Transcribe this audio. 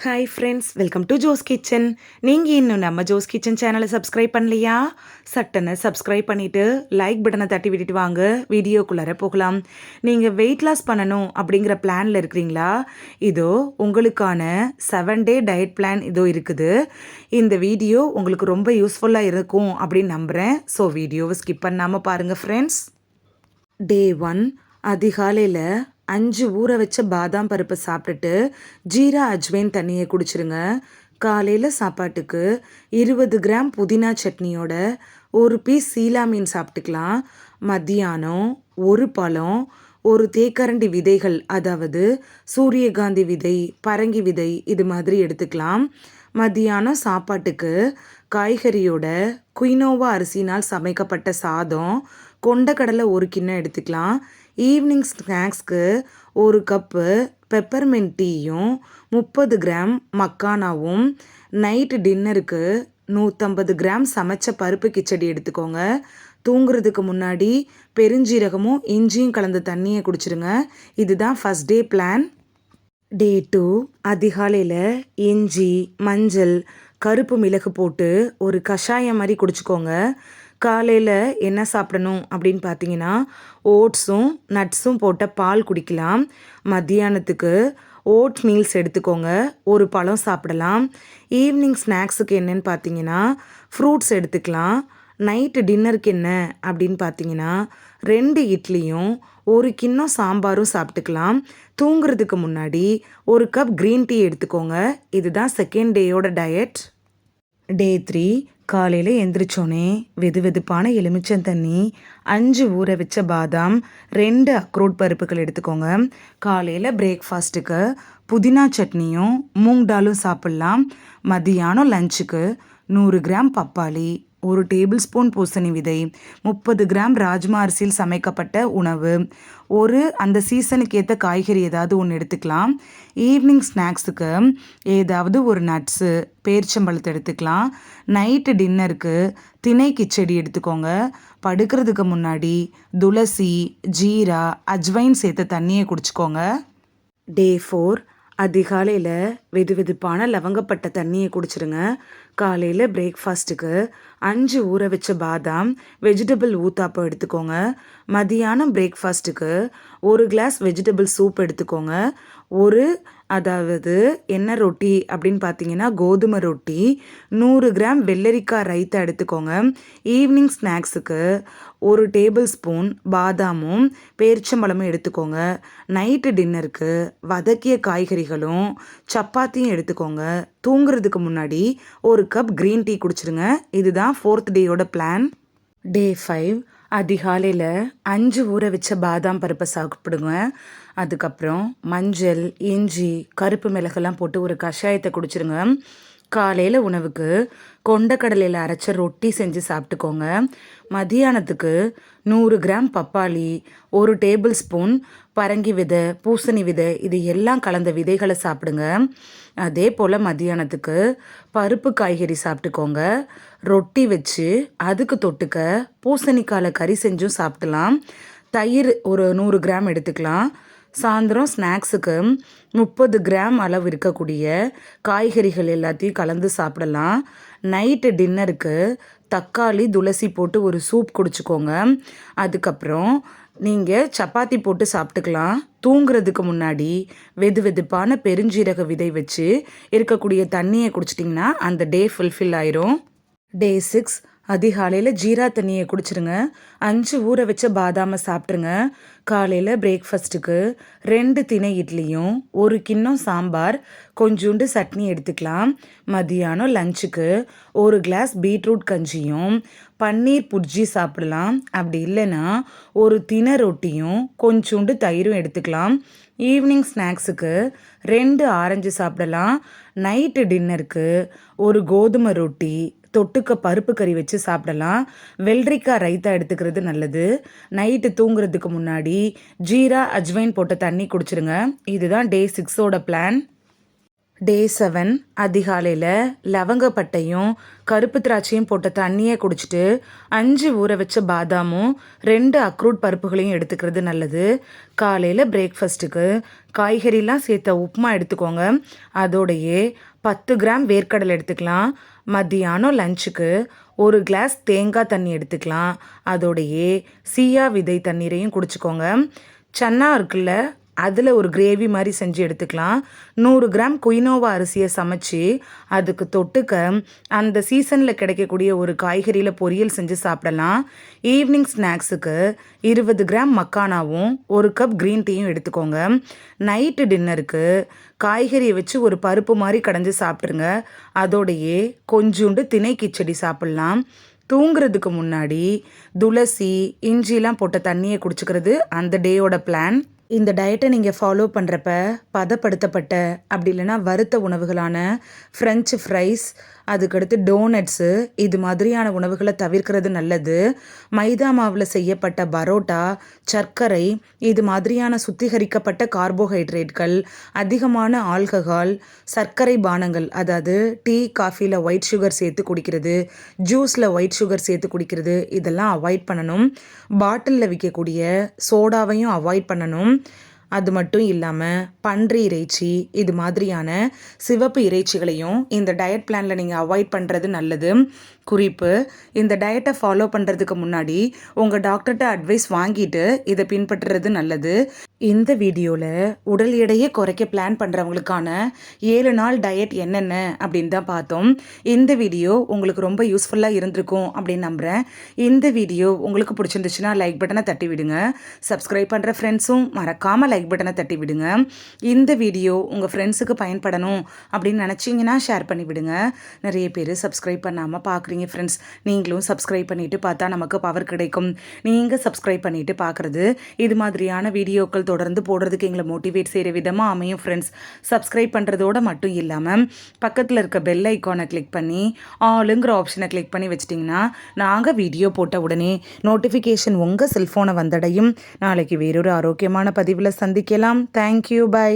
Hi friends, welcome to Jo's kitchen. நீங்கள் இன்னும் நம்ம ஜோஸ் கிச்சன் சேனலை சப்ஸ்கிரைப் பண்ணலையா? சட்டனை சப்ஸ்கிரைப் பண்ணிவிட்டு லைக் பட்டனை தட்டி விட்டுட்டு வாங்க, வீடியோக்குள்ளார போகலாம். நீங்கள் வெயிட் லாஸ் பண்ணணும் அப்படிங்கிற பிளானில் இருக்கிறீங்களா? இதோ உங்களுக்கான 7-day டயட் பிளான் இதோ இருக்குது. இந்த வீடியோ உங்களுக்கு ரொம்ப யூஸ்ஃபுல்லாக இருக்கும் அப்படின்னு நம்புகிறேன். ஸோ வீடியோவை ஸ்கிப் பண்ணாமல் பாருங்கள் ஃப்ரெண்ட்ஸ். டே 1 அதிகாலையில் 5 ஊற வச்ச பாதாம் பருப்பை சாப்பிட்டுட்டு ஜீரா அஜ்வைன் தண்ணியை குடிச்சிருங்க. காலையில் சாப்பாட்டுக்கு 20 கிராம் புதினா சட்னியோட ஒரு பீஸ் சீலா மீன் சாப்பிட்டுக்கலாம். மத்தியானம் ஒரு பழம், ஒரு தேக்கரண்டி விதைகள், அதாவது சூரியகாந்தி விதை, பரங்கி விதை, இது மாதிரி எடுத்துக்கலாம். மத்தியானம் சாப்பாட்டுக்கு காய்கறியோட குயினோவா அரிசினால் சமைக்கப்பட்ட சாதம், கொண்டக்கடலை ஒரு கிண்ணம் எடுத்துக்கலாம். ஈவினிங் ஸ்நாக்ஸ்க்கு ஒரு கப்பு பெப்பர்மெண்ட் டீயும் 30 கிராம் மக்கானாவும், நைட்டு டின்னருக்கு 150 கிராம் சமைச்ச பருப்பு கிச்சடி எடுத்துக்கோங்க. தூங்குறதுக்கு முன்னாடி பெருஞ்சீரகமும் இஞ்சியும் கலந்த தண்ணியை குடிச்சிருங்க. இதுதான் ஃபஸ்ட் டே பிளான். டே 2 அதிகாலையில் இஞ்சி, மஞ்சள், கருப்பு மிளகு போட்டு ஒரு கஷாயம் மாதிரி குடிச்சிக்கோங்க. காலையில் என்ன சாப்பிடணும் அப்படின்னு பார்த்தீங்கன்னா, ஓட்ஸும் நட்ஸும் போட்ட பால் குடிக்கலாம். மத்தியானத்துக்கு ஓட் மீல்ஸ் எடுத்துக்கோங்க, ஒரு பழம் சாப்பிடலாம். ஈவினிங் ஸ்நாக்ஸுக்கு என்னன்னு பார்த்தீங்கன்னா, ஃப்ரூட்ஸ் எடுத்துக்கலாம். நைட்டு டின்னருக்கு என்ன அப்படின்னு பார்த்தீங்கன்னா, 2 இட்லியும் ஒரு கிண்ணம் சாம்பாரும் சாப்பிட்டுக்கலாம். தூங்குறதுக்கு முன்னாடி ஒரு கப் க்ரீன் டீ எடுத்துக்கோங்க. இதுதான் செகண்ட் டேயோட டயட். டே 3 காலையில் எந்திரிச்சோன்னே வெது வெதுப்பான எலுமிச்சந்தண்ணி, 5 ஊற வச்ச பாதாம், 2 அக்ரோட் பருப்புகள் எடுத்துக்கோங்க. காலையில் பிரேக்ஃபாஸ்ட்டுக்கு புதினா சட்னியும் மூங் டாலும் சாப்பிட்லாம். மதியானம் லஞ்சுக்கு 100 கிராம் பப்பாளி, 1 டேபிள் ஸ்பூன் பூசணி விதை, 30 கிராம் ராஜ்மா அரிசியில் சமைக்கப்பட்ட உணவு, அந்த சீசனுக்கு ஏற்ற காய்கறி ஏதாவது ஒன்று எடுத்துக்கலாம். ஈவினிங் ஸ்நாக்ஸுக்கு ஏதாவது ஒரு நட்ஸு, பேரிச்சம்பழத்தை எடுத்துக்கலாம். நைட்டு டின்னருக்கு திணை கிச்சடி எடுத்துக்கோங்க. படுக்கிறதுக்கு முன்னாடி துளசி, ஜீரா, அஜ்வைன் சேர்த்த தண்ணியை குடிச்சிக்கோங்க. டே 4 அதிகாலையில் வெது வெதுப்பான லவங்கப்பட்ட தண்ணியை குடிச்சிருங்க. காலையில் பிரேக்ஃபாஸ்ட்டுக்கு 5 ஊற வச்ச பாதாம், வெஜிடபிள் ஊத்தாப்பம் எடுத்துக்கோங்க. மதியானம் பிரேக்ஃபாஸ்ட்டுக்கு 1 கிளாஸ் வெஜிடபிள் சூப் எடுத்துக்கோங்க. அதாவது என்ன ரொட்டி அப்படின்னு பார்த்தீங்கன்னா, கோதுமை ரொட்டி, 100 கிராம் வெள்ளரிக்காய் ரைத்தா எடுத்துக்கோங்க. ஈவினிங் ஸ்நாக்ஸுக்கு 1 டேபிள் ஸ்பூன் பாதாமும் பேரிச்சம்பழமும் எடுத்துக்கோங்க. நைட்டு டின்னருக்கு வதக்கிய காய்கறிகளும் சப்பாத்தியும் எடுத்துக்கோங்க. தூங்குறதுக்கு முன்னாடி ஒரு கப் க்ரீன் டீ குடிச்சிருங்க. இதுதான் 4th டேயோட பிளான். டே 5 அதிகாலையில் 5 ஊற வச்ச பாதாம் பருப்பை சாப்பிடுங்க. அதுக்கப்புறம் மஞ்சள், இஞ்சி, கருப்பு மிளகெல்லாம் போட்டு ஒரு கஷாயத்தை குடிச்சிருங்க. காலையில் உணவுக்கு கொண்டக்கடலையில் அரைச்ச ரொட்டி செஞ்சு சாப்பிட்டுக்கோங்க. மதியானத்துக்கு 100 கிராம் பப்பாளி, 1 டேபிள் ஸ்பூன் பரங்கி விதை, பூசணி விதை, இது எல்லாம் கலந்த விதைகளை சாப்பிடுங்க. அதே போல் மதியானத்துக்கு பருப்பு காய்கறி சாப்பிட்டுக்கோங்க. ரொட்டி வச்சு அதுக்கு தொட்டுக்க பூசணிக்காயில் கறி செஞ்சும் சாப்பிடலாம். தயிர் ஒரு 100 கிராம் எடுத்துக்கலாம். சாயந்தரம் ஸ்நாக்ஸுக்கு 30 கிராம் அளவு இருக்கக்கூடிய காய்கறிகள் எல்லாத்தையும் கலந்து சாப்பிடலாம். நைட்டு டின்னருக்கு தக்காளி, துளசி போட்டு ஒரு சூப் குடிச்சிக்கோங்க. அதுக்கப்புறம் நீங்கள் சப்பாத்தி போட்டு சாப்பிட்டுக்கலாம். தூங்குறதுக்கு முன்னாடி வெது வெதுப்பான பெருஞ்சீரக விதை வச்சு இருக்கக்கூடிய தண்ணியை குடிச்சிட்டிங்கன்னா அந்த டே ஃபுல்ஃபில் ஆயிரும். டே 6 அதிகாலையில் ஜீரா தண்ணியை குடிச்சிருங்க. 5 ஊற வச்ச பாதாமை சாப்பிட்ருங்க. காலையில் பிரேக்ஃபாஸ்ட்டுக்கு 2 திணை இட்லியும் 1 கிண்ணம் சாம்பார், கொஞ்சோண்டு சட்னி எடுத்துக்கலாம். மதியானம் லஞ்சுக்கு 1 கிளாஸ் பீட்ரூட் கஞ்சியும் பன்னீர் புர்ஜி சாப்பிடலாம். அப்படி இல்லைன்னா ஒரு திணை ரொட்டியும் கொஞ்சோண்டு தயிரும் எடுத்துக்கலாம். ஈவினிங் ஸ்நாக்ஸுக்கு 2 ஆரஞ்சு சாப்பிடலாம். நைட்டு டின்னருக்கு ஒரு கோதுமை ரொட்டி, தொட்டுக்க பருப்பு கறி வச்சு சாப்பிடலாம். வெள்ளரிக்காய் ரைத்தா எடுத்துக்கிறது நல்லது. நைட்டு தூங்குறதுக்கு முன்னாடி ஜீரா அஜ்வைன் போட்ட தண்ணி குடிச்சிருங்க. இதுதான் டே 6ஓட பிளான். டே 7 அதிகாலையில் லவங்கப்பட்டையும் கருப்பு திராட்சையும் போட்ட தண்ணியை குடிச்சிட்டு 5 ஊற வச்ச பாதாமும் 2 அக்ரூட் பருப்புகளையும் எடுத்துக்கிறது நல்லது. காலையில் பிரேக்ஃபாஸ்ட்டுக்கு காய்கறிலாம் சேர்த்த உப்புமா எடுத்துக்கோங்க. அதோடையே 10 கிராம் வேர்க்கடலை எடுத்துக்கலாம். மத்தியானம் லஞ்சுக்கு 1 கிளாஸ் தேங்காய் தண்ணி எடுத்துக்கலாம். அதோடையே சீயா விதை தண்ணீரையும் குடிச்சிக்கோங்க. சன்னா இருக்குல்ல, அதில் ஒரு கிரேவி மாதிரி செஞ்சு எடுத்துக்கலாம். 100 கிராம் குயினோவா அரிசியை சமைச்சு அதுக்கு தொட்டுக்க அந்த சீசனில் கிடைக்கக்கூடிய ஒரு காய்கறியில் பொரியல் செஞ்சு சாப்பிடலாம். ஈவினிங் ஸ்நாக்ஸுக்கு 20 கிராம் மக்கானாவும் 1 கப் க்ரீன் டீயும் எடுத்துக்கோங்க. நைட்டு டின்னருக்கு காய்கறியை வச்சு ஒரு பருப்பு மாதிரி கடைஞ்சி சாப்பிட்ருங்க. அதோடையே கொஞ்சோண்டு திணை கிச்சடி சாப்பிட்லாம். தூங்குறதுக்கு முன்னாடி துளசி இஞ்சிலாம் போட்ட தண்ணியை குடிச்சிக்கிறது அந்த டேயோட பிளான். இந்த டயட்டை நீங்கள் ஃபாலோ பண்ணுறப்ப பதப்படுத்தப்பட்ட அப்படி இல்லைன்னா வறுத்த உணவுகளான ஃப்ரெஞ்சு ஃப்ரைஸ், அதுக்கடுத்து டோனட்ஸு, இது மாதிரியான உணவுகளை தவிர்க்கிறது நல்லது. மைதா மாவில் செய்யப்பட்ட பரோட்டா, சர்க்கரை, இது மாதிரியான சுத்திகரிக்கப்பட்ட கார்போஹைட்ரேட்கள், அதிகமான ஆல்கஹால், சர்க்கரை பானங்கள், அதாவது டீ காஃபியில் ஒயிட் சுகர் சேர்த்து குடிக்கிறது, ஜூஸில் ஒயிட் சுகர் சேர்த்து குடிக்கிறது, இதெல்லாம் அவாய்ட் பண்ணணும். பாட்டிலில் விற்கக்கூடிய சோடாவையும் அவாய்ட் பண்ணணும். அது மட்டும் இல்லாமல் பன்றி இறைச்சி, இது மாதிரியான சிவப்பு இறைச்சிகளையும் இந்த டயட் பிளானில் நீங்கள் அவாய்ட் பண்ணுறது நல்லது. குறிப்பு: இந்த டயட்டை ஃபாலோ பண்ணுறதுக்கு முன்னாடி உங்கள் டாக்டர்கிட்ட அட்வைஸ் வாங்கிட்டு இதை பின்பற்றுறது நல்லது. இந்த வீடியோவில் உடல் எடையை குறைக்க பிளான் பண்ணுறவங்களுக்கான 7 நாள் டயட் என்னென்ன அப்படின்னு தான் பார்த்தோம். இந்த வீடியோ உங்களுக்கு ரொம்ப யூஸ்ஃபுல்லாக இருந்திருக்கும் அப்படின்னு நம்புகிறேன். இந்த வீடியோ உங்களுக்கு பிடிச்சிருந்துச்சுன்னா லைக் பட்டனை தட்டி விடுங்க. சப்ஸ்கிரைப் பண்ணுற ஃப்ரெண்ட்ஸும் மறக்காமல் லைக் பட்டனை தட்டி விடுங்க. இந்த வீடியோ உங்கள் ஃப்ரெண்ட்ஸுக்கு பயன்படணும் அப்படின்னு நினச்சிங்கன்னா ஷேர் பண்ணி விடுங்க. நிறைய பேர் சப்ஸ்கிரைப் பண்ணாமல் பார்க்குறீங்க ஃப்ரெண்ட்ஸ். நீங்களும் சப்ஸ்கிரைப் பண்ணிவிட்டு பார்த்தா நமக்கு பவர் கிடைக்கும். நீங்கள் சப்ஸ்கிரைப் பண்ணிவிட்டு பார்க்குறது இது மாதிரியான வீடியோக்கள் தொடர்ந்து போடுறதுக்கு எங்களை மோட்டிவேட் செய்கிற விதமாக அமையும் ஃப்ரெண்ட்ஸ். சப்ஸ்கிரைப் பண்ணுறதோடு மட்டும் இல்லாமல் பக்கத்தில் இருக்க பெல் ஐக்கானை கிளிக் பண்ணி ஆளுங்கிற ஆப்ஷனை கிளிக் பண்ணி வச்சிட்டிங்கன்னா நாங்கள் வீடியோ போட்ட உடனே நோட்டிஃபிகேஷன் உங்கள் செல்ஃபோனை வந்தடையும். நாளைக்கு வேறொரு ஆரோக்கியமான பதிவில் சந்திக்கலாம். Thank you, by.